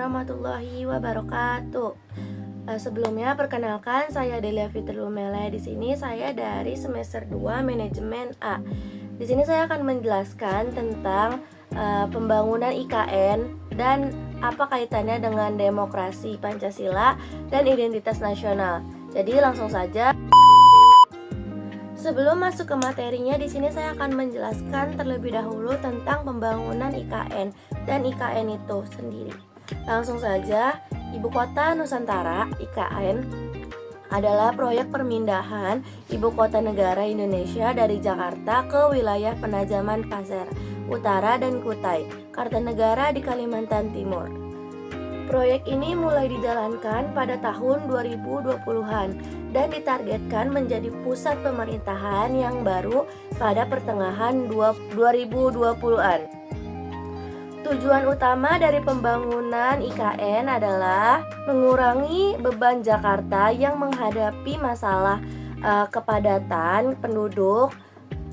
warahmatullahi wabarakatuh. Sebelumnya perkenalkan, saya Delia Fitrulumele. Di sini saya dari semester 2 manajemen A. Di sini saya akan menjelaskan tentang pembangunan IKN dan apa kaitannya dengan demokrasi Pancasila dan identitas nasional. Jadi langsung saja. Sebelum masuk ke materinya, di sini saya akan menjelaskan terlebih dahulu tentang pembangunan IKN dan IKN itu sendiri. Langsung saja, Ibu Kota Nusantara (IKN) adalah proyek permindahan Ibu Kota Negara Indonesia dari Jakarta ke wilayah Penajaman Pasir Utara dan Kutai, Kartanegara di Kalimantan Timur. Proyek ini mulai dijalankan pada tahun 2020-an dan ditargetkan menjadi pusat pemerintahan yang baru pada pertengahan 2020-an. Tujuan utama dari pembangunan IKN adalah mengurangi beban Jakarta yang menghadapi masalah kepadatan penduduk,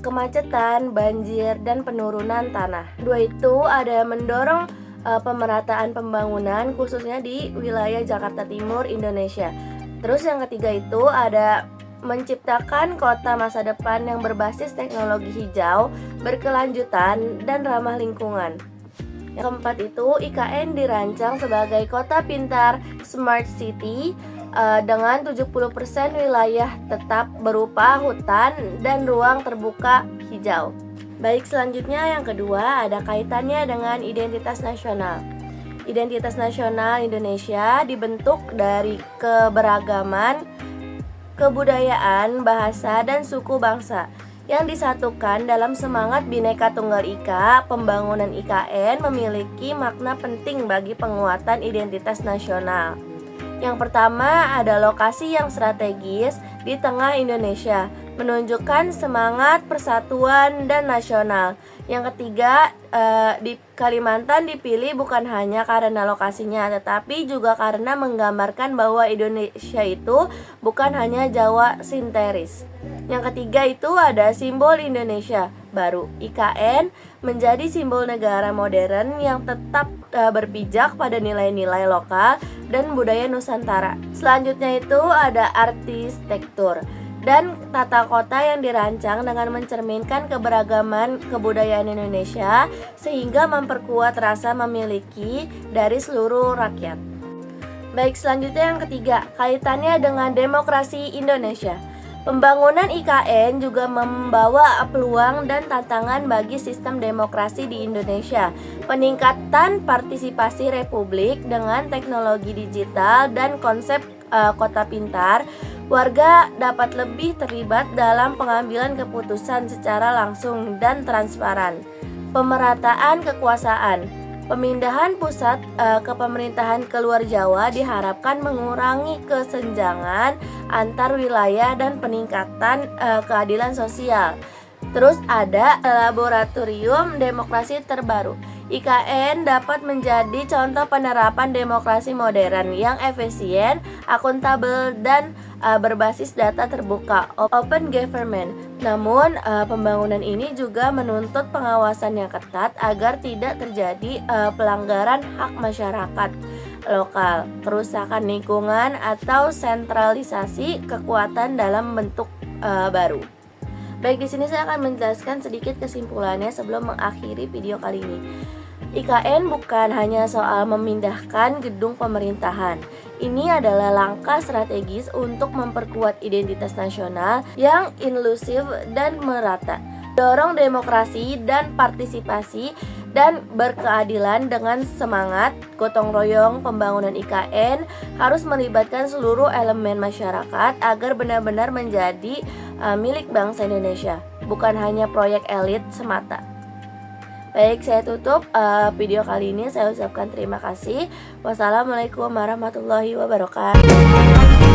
kemacetan, banjir, dan penurunan tanah. Dua itu ada mendorong pemerataan pembangunan khususnya di wilayah Jakarta Timur, Indonesia. Terus yang ketiga itu ada menciptakan kota masa depan yang berbasis teknologi hijau, berkelanjutan, dan ramah lingkungan. Yang keempat itu IKN dirancang sebagai kota pintar Smart City dengan 70% wilayah tetap berupa hutan dan ruang terbuka hijau. Baik, selanjutnya yang kedua ada kaitannya dengan identitas nasional. Identitas nasional Indonesia dibentuk dari keberagaman, kebudayaan, bahasa, dan suku bangsa yang disatukan dalam semangat Bhinneka Tunggal Ika. Pembangunan IKN memiliki makna penting bagi penguatan identitas nasional. Yang pertama ada lokasi yang strategis di tengah Indonesia, menunjukkan semangat persatuan dan nasional. Yang ketiga, di Kalimantan dipilih bukan hanya karena lokasinya, tetapi juga karena menggambarkan bahwa Indonesia itu bukan hanya Jawa sinteris. Yang ketiga itu ada simbol Indonesia baru. IKN menjadi simbol negara modern yang tetap berpijak pada nilai-nilai lokal dan budaya Nusantara. Selanjutnya itu ada arsitektur dan tata kota yang dirancang dengan mencerminkan keberagaman kebudayaan Indonesia sehingga memperkuat rasa memiliki dari seluruh rakyat. Baik, selanjutnya yang ketiga, kaitannya dengan demokrasi Indonesia. Pembangunan IKN juga membawa peluang dan tantangan bagi sistem demokrasi di Indonesia. Peningkatan partisipasi republik dengan teknologi digital dan konsep kota pintar, warga dapat lebih terlibat dalam pengambilan keputusan secara langsung dan transparan. Pemerataan kekuasaan. Pemindahan pusat kepemerintahan ke luar Jawa diharapkan mengurangi kesenjangan antar wilayah dan peningkatan keadilan sosial. Terus ada laboratorium demokrasi terbaru. IKN dapat menjadi contoh penerapan demokrasi modern yang efisien, akuntabel, dan berbasis data terbuka, open government. Namun, pembangunan ini juga menuntut pengawasan yang ketat agar tidak terjadi pelanggaran hak masyarakat lokal, kerusakan lingkungan, atau sentralisasi kekuatan dalam bentuk baru. Baik, di sini saya akan menjelaskan sedikit kesimpulannya sebelum mengakhiri video kali ini. IKN bukan hanya soal memindahkan gedung pemerintahan. Ini adalah langkah strategis untuk memperkuat identitas nasional yang inklusif dan merata. Dorong demokrasi dan partisipasi dan berkeadilan dengan semangat gotong royong. Pembangunan IKN harus melibatkan seluruh elemen masyarakat agar benar-benar menjadi milik bangsa Indonesia, bukan hanya proyek elit semata. Baik, saya tutup video kali ini. Saya ucapkan terima kasih. Wassalamualaikum warahmatullahi wabarakatuh.